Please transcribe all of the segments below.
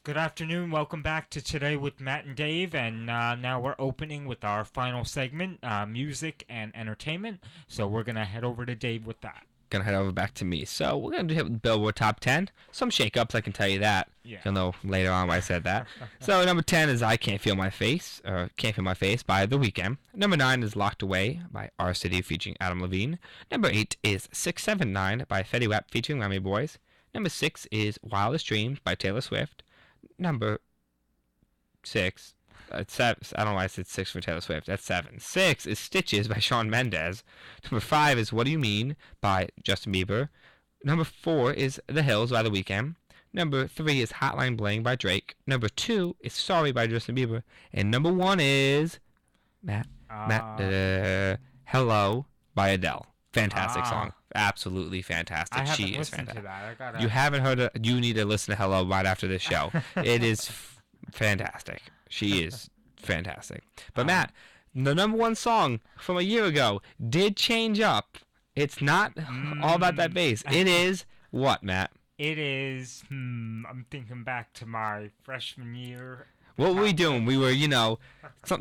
Good afternoon. Welcome back to Today with Matt and Dave. And now we're opening with our final segment, music and entertainment. So we're going to head over to Dave with that. Gonna head over back to me. So we're gonna do Billboard Top 10. Some shakeups, I can tell you that. Yeah. You'll know later on why I said that. So number 10 is I Can't Feel My Face, or Can't Feel My Face by The Weeknd. Number 9 is Locked Away by R City featuring Adam Levine. Number 8 is 679 by Fetty Wap featuring Remy Boys. Number 6 is Wildest Dreams by Taylor Swift. Number 6, it's seven, I don't know why I said 6 for Taylor Swift. That's 7. 6 is Stitches by Shawn Mendes. Number 5 is What Do You Mean by Justin Bieber. Number 4 is The Hills by The Weeknd. Number 3 is Hotline Bling by Drake. Number 2 is Sorry by Justin Bieber. And number 1 is Hello by Adele. Fantastic song. Absolutely fantastic. I haven't She is listened fantastic. to that. You haven't heard it. You need to listen to Hello right after this show. It is fantastic. She is fantastic. But Matt, the number one song from a year ago did change up. It's not all about that bass. It is what, Matt? It is, I'm thinking back to my freshman year. What were we doing? We were,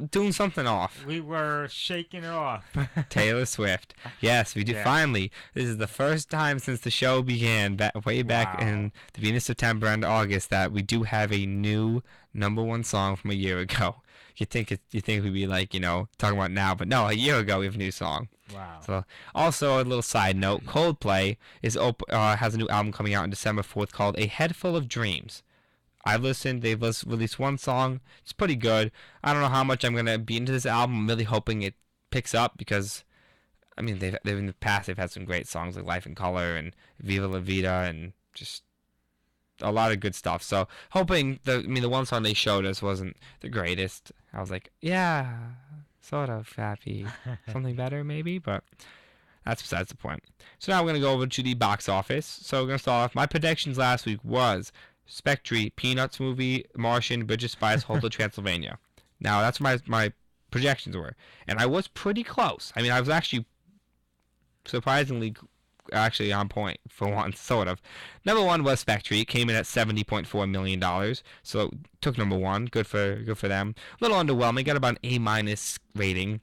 doing something off. We were shaking it off. Taylor Swift. Yes, we did. Yeah. Finally, this is the first time since the show began, way back Wow. in the beginning of September and August, that we do have a new number one song from a year ago. You think we'd be like, talking about now, but no, a year ago we have a new song. Wow. So, also a little side note: Coldplay has a new album coming out on December 4th called "A Head Full of Dreams." I've listened. They've released one song. It's pretty good. I don't know how much I'm gonna be into this album. I'm really hoping it picks up because, I mean, they've in the past they've had some great songs like "Life in Color" and "Viva La Vida" and just a lot of good stuff. So hoping the one song they showed us wasn't the greatest. I was like, yeah, sort of happy, something better maybe, but that's besides the point. So now we're gonna go over to the box office. So we're gonna start off. My predictions last week was Spectre, Peanuts movie, Martian, Bridge of Spies, Hotel Transylvania. Now that's my projections were, and I was pretty close. I mean, I was actually surprisingly actually on point for once, sort of. Number one was Spectre. It came in at $70.4 million, so took number one. Good for them. A little underwhelming. Got about an A- rating.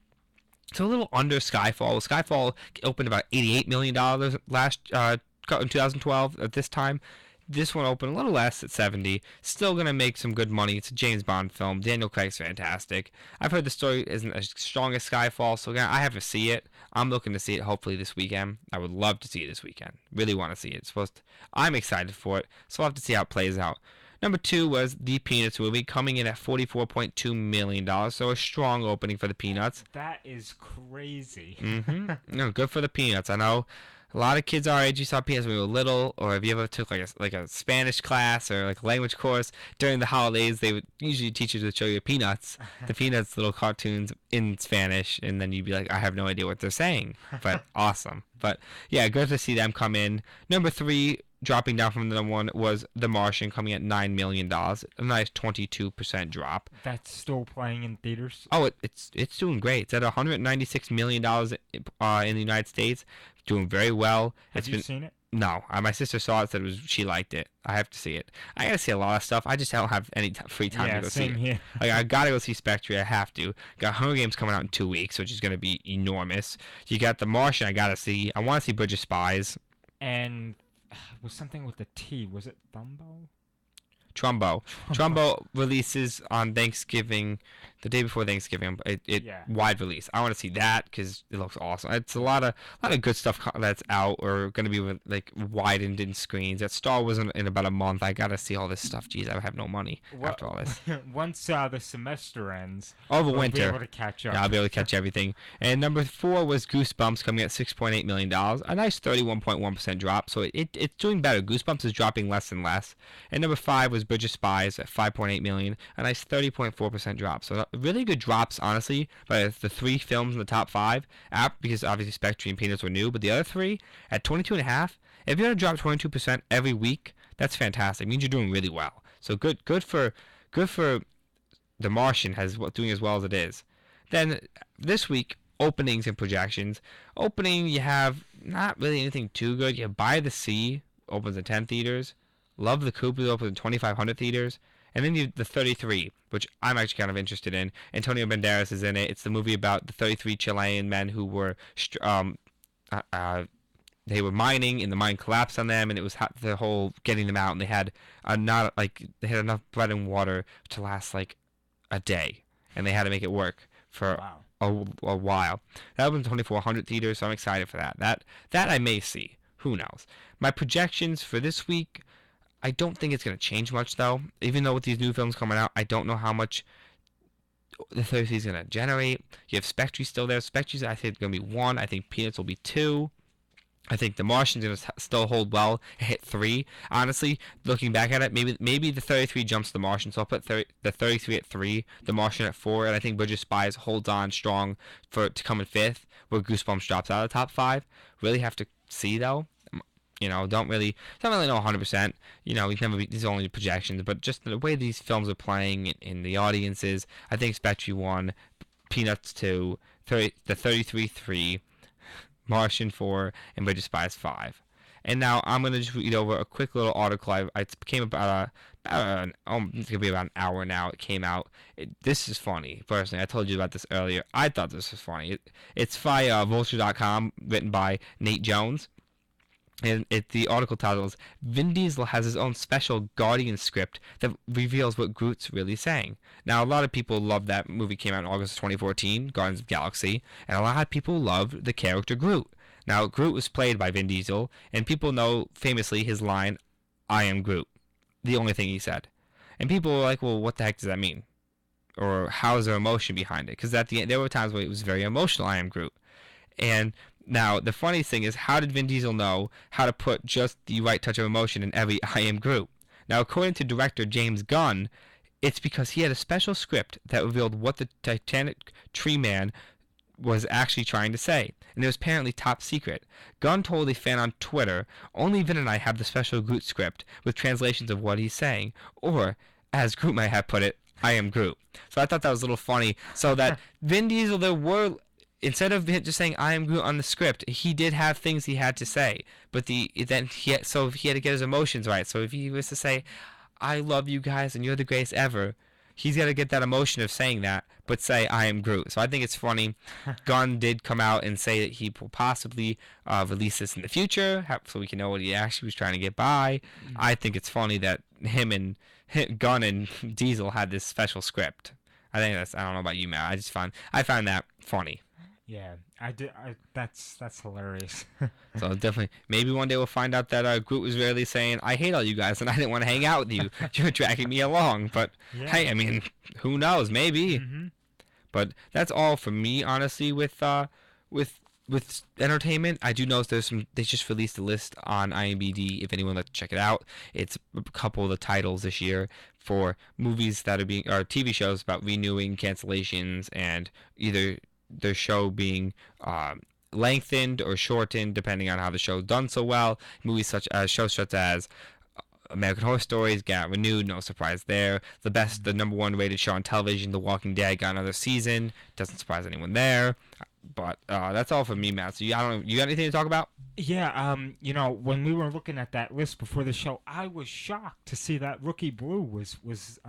So a little under Skyfall. Skyfall opened about $88 million last in 2012 at this time. This one opened a little less at 70. Still gonna make some good money. It's a James Bond film. Daniel Craig's fantastic. I've heard the story isn't as strong as Skyfall, so again, I have to see it. I'm looking to see it hopefully this weekend. I would love to see it this weekend. Really want to see it. I'm excited for it, so I'll have to see how it plays out. Number 2 was the Peanuts movie, coming in at $44.2 million, so a strong opening for the Peanuts. That is crazy. No, good for the Peanuts. I know a lot of kids our age, you saw Peanuts when we were little, or if you ever took like a Spanish class or like a language course during the holidays, they would usually teachers would show you Peanuts, the Peanuts little cartoons in Spanish, and then you'd be like, I have no idea what they're saying, but awesome. But yeah, good to see them come in. Number 3, dropping down from the number 1, was The Martian, coming at $9 million, a nice 22% drop. That's still playing in theaters. Oh, it's doing great. It's at $196 million in the United States. Doing very well. Have you seen it? No. My sister saw it. Said she liked it. I have to see it. I gotta see a lot of stuff. I just don't have any free time to go see same it. here. Like I gotta go see Spectre. I have to. Got Hunger Games coming out in 2 weeks, which is gonna be enormous. You got The Martian. I gotta see. I want to see Bridge of Spies. And was something with the T. Was it Thumbo? Trumbo releases on Thanksgiving, the day before Thanksgiving. Yeah. Wide release. I want to see that because it looks awesome. It's a lot of good stuff that's out or going to be like widened in screens. That Star Wars in about a month. I gotta see all this stuff. Jeez, I have no money after all this. Once the semester ends, Over we'll winter, be able to catch up. yeah, I'll be able to catch everything. And number 4 was Goosebumps, coming at $6.8 million, a nice 31.1% drop. So it's doing better. Goosebumps is dropping less and less. And number 5 was Bridge of Spies at $5.8 million, a nice 30.4% drop. So really good drops, honestly. But the 3 films in the top 5, because obviously Spectre and Peanuts were new, but the other 3 at 22.5. If you're gonna drop 22% every week, that's fantastic. It means you're doing really well. So good for The Martian doing as well as it is. Then this week, openings and projections. Opening, you have not really anything too good. You have By the Sea opens in 10 theaters. Love the Cooper opens in 2,500 theaters. And then the 33, which I'm actually kind of interested in. Antonio Banderas is in it. It's the movie about the 33 Chilean men who were they were mining and the mine collapsed on them, and it was the whole getting them out, and they had not like they had enough bread and water to last like a day, and they had to make it work for Wow. a while. That opened 2,400 theaters, so I'm excited for that. That I may see. Who knows? My projections for this week, I don't think it's going to change much, though. Even though with these new films coming out, I don't know how much the 33 is going to generate. You have Spectre still there. Spectre's, I think, going to be 1. I think Peanuts will be 2. I think The Martian's going to still hold well and hit 3. Honestly, looking back at it, maybe the 33 jumps The Martian, so I'll put the 33 at 3, The Martian at 4, and I think Bridge of Spies holds on strong to come in 5th, where Goosebumps drops out of the top 5. Really have to see, though. Don't really know 100%. We can never these are only projections, but just the way these films are playing in the audiences, I think Spectre 1, Peanuts 2, the 33 3, Martian 4, and Bridge of Spies 5. And now I'm going to just read over a quick little article. It came about it's going to be about an hour now. It came out. This is funny. Personally, I told you about this earlier. I thought this was funny. It's via Vulture.com, written by Nate Jones. And the article title is Vin Diesel has his own special Guardian script that reveals what Groot's really saying. Now, a lot of people love that movie. Came out in August of 2014, Guardians of the Galaxy, and a lot of people love the character Groot. Now, Groot was played by Vin Diesel, and people know famously his line, "I am Groot," the only thing he said. And people were like, well, what the heck does that mean? Or how is there emotion behind it? Because at the end, there were times where it was very emotional, "I am Groot." And now, the funny thing is, how did Vin Diesel know how to put just the right touch of emotion in every "I am Groot"? Now, according to director James Gunn, it's because he had a special script that revealed what the Titanic tree man was actually trying to say, and it was apparently top secret. Gunn told a fan on Twitter, "Only Vin and I have the special Groot script with translations of what he's saying, or, as Groot might have put it, I am Groot." So I thought that was a little funny. So that Vin Diesel, instead of just saying "I am Groot" on the script, he did have things he had to say, but he had to get his emotions right. So if he was to say, "I love you guys and you're the greatest ever," he's got to get that emotion of saying that, but say "I am Groot." So I think it's funny. Gunn did come out and say that he will possibly release this in the future, so we can know what he actually was trying to get by. I think it's funny that Gunn and Diesel had this special script. I don't know about you, Matt. I found that funny. Yeah, I did. That's hilarious. So definitely, maybe one day we'll find out that Groot was really saying, "I hate all you guys, and I didn't want to hang out with you. You're dragging me along." But Yeah. hey, I mean, who knows? Maybe. Mm-hmm. But that's all for me, honestly. With entertainment, I do know there's some. They just released a list on IMDb. If anyone would like to check it out, it's a couple of the titles this year for movies that are or TV shows about renewing, cancellations, and either their show being lengthened or shortened depending on how the show's done so well. Movies shows such as American Horror Stories got renewed, no surprise there. The number 1 rated show on television, The Walking Dead, got another season. Doesn't surprise anyone there. But that's all for me, Matt. So you got anything to talk about? Yeah, when we were looking at that list before the show, I was shocked to see that Rookie Blue was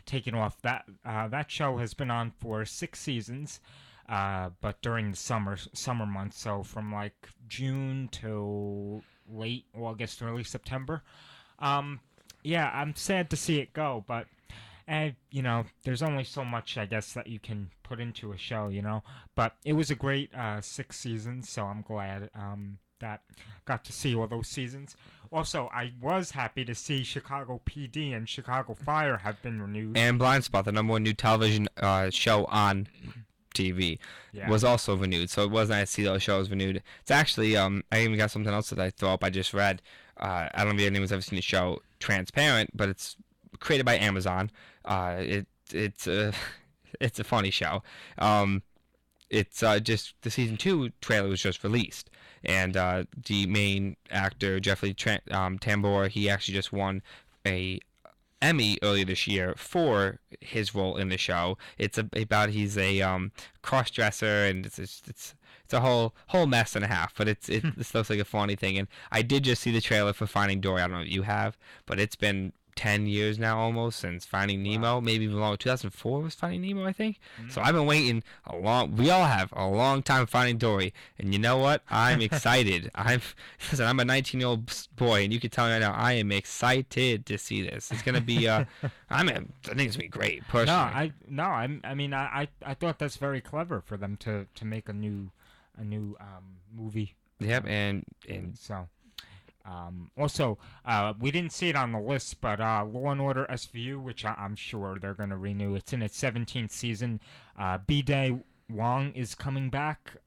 taken off. That show has been on for 6 seasons. But during the summer months, so from like June to late August, early September. Yeah, I'm sad to see it go, but there's only so much, I guess, that you can put into a show, But it was a great 6 seasons, so I'm glad that got to see all those seasons. Also, I was happy to see Chicago PD and Chicago Fire have been renewed. And Blind Spot, the number 1 new television show on TV, was also renewed. So it was nice to see those shows renewed. It's actually, I even got something else that I throw up. I just read. I don't know if anyone's ever seen the show Transparent, but it's created by Amazon. It's a funny show. It's just the season 2 trailer was just released, and the main actor Jeffrey Tambor, he actually just won a Emmy earlier this year for his role in the show. It's about he's a cross-dresser, and it's a whole mess and a half. But this looks like a funny thing. And I did just see the trailer for Finding Dory. I don't know if you have, but it's been 10 years now almost since Finding Nemo, maybe even longer. 2004 was Finding Nemo, I think. Mm. So I've been waiting we all have a long time Finding Dory. And you know what? I'm excited. Listen, I'm a 19-year-old boy, and you can tell me right now, I am excited to see this. It's going to be, I think it's going to be great, personally. I mean, I thought that's very clever for them to make a new movie. Yep, and so. Also, we didn't see it on the list, but Law and Order SVU, which I'm sure they're going to renew. It's in its 17th season. B-Day Wong is coming back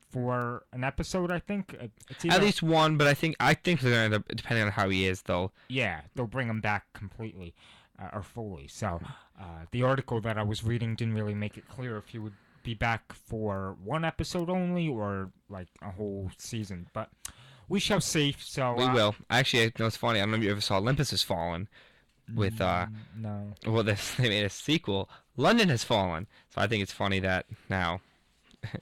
for an episode, I think. It's either, at least one, but I think they're going to end up, depending on how he is, though. Yeah, they'll bring him back completely or fully. So the article that I was reading didn't really make it clear if he would be back for one episode only or like a whole season, but we shall see. So we will. Actually, I know it's funny. I don't know if you ever saw Olympus Has Fallen with no. Well, they made a sequel. London Has Fallen. So I think it's funny that now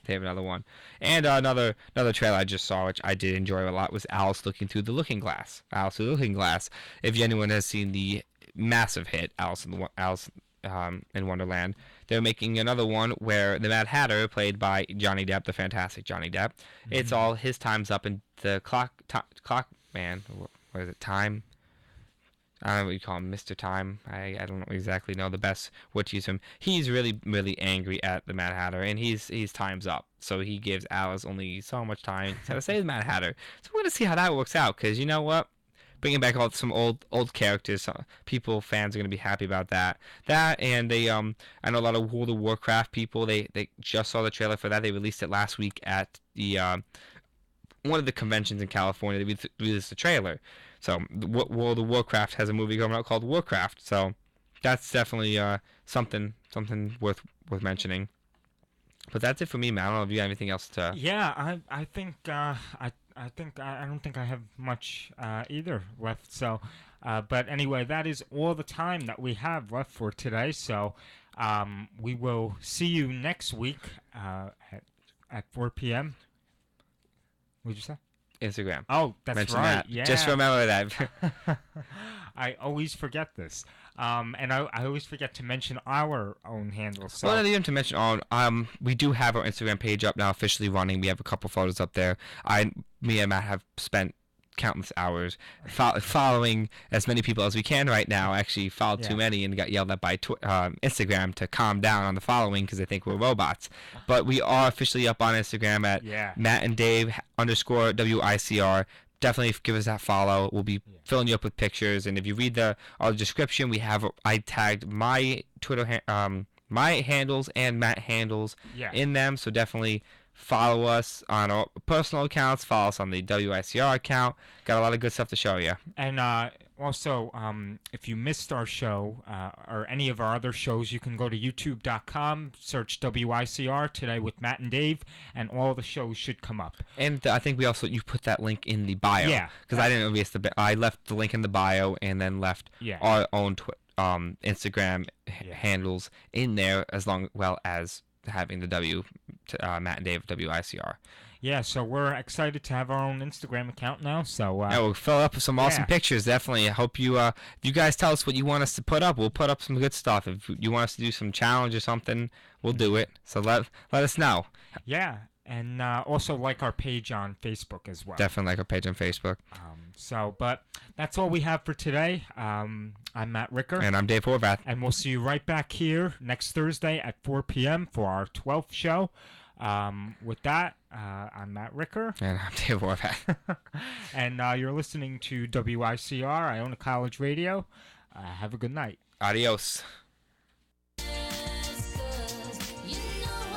they have another one. And another trailer I just saw, which I did enjoy a lot, was Alice Looking Through the Looking Glass. Alice Through the Looking Glass. If anyone has seen the massive hit Alice in Wonderland, they're making another one where the Mad Hatter, played by Johnny Depp, the fantastic Johnny Depp, it's all his time's up, and the clock man, what is it, time? I don't know what you call him, Mr. Time. I don't exactly know the best what to use him. He's really, really angry at the Mad Hatter, and he's time's up. So he gives Alice only so much time to save the Mad Hatter. So we're going to see how that works out, because you know what? Bringing back some old characters, fans are gonna be happy about that. That, and they I know a lot of World of Warcraft people. They just saw the trailer for that. They released it last week at the one of the conventions in California. They released the trailer. So World of Warcraft has a movie coming out called Warcraft. So that's definitely something worth mentioning. But that's it for me, man. I don't know if you have anything else to. Yeah, I think I don't think I have much either left. So, but anyway, that is all the time that we have left for today. So, we will see you next week at 4 p.m. What'd you say? Instagram. Oh, that's Mention right. that. Yeah. Just remember that. I always forget this. And I always forget to mention our own handles. So. Well, not even to mention we do have our Instagram page up now, officially running. We have a couple photos up there. Me and Matt have spent countless hours following as many people as we can right now. Actually followed too many and got yelled at by Instagram to calm down on the following because they think we're robots. But we are officially up on Instagram at Matt and Dave _WICR. Definitely give us that follow. We'll be filling you up with pictures, and if you read our description, I tagged my Twitter my handles and Matt handles in them. So definitely follow us on our personal accounts. Follow us on the WICR account. Got a lot of good stuff to show you. And also, if you missed our show or any of our other shows, you can go to youtube.com, search WICR Today with Matt and Dave, and all the shows should come up. And I think you put that link in the bio. Yeah. Because I didn't miss I left the link in the bio and then left our own Instagram handles in there, as well as having the Matt and Dave WICR. Yeah, so we're excited to have our own Instagram account now. So we'll fill up with some awesome pictures. Definitely. I hope if you guys tell us what you want us to put up, we'll put up some good stuff. If you want us to do some challenge or something, we'll do it. So let us know. Yeah, and also like our page on Facebook as well. Definitely like our page on Facebook. But that's all we have for today. I'm Matt Ricker. And I'm Dave Horvath. And we'll see you right back here next Thursday at 4 p.m. for our 12th show. With that, I'm Matt Ricker. And I'm Dave Horvath. And you're listening to WICR, Iona College Radio. Have a good night. Adios.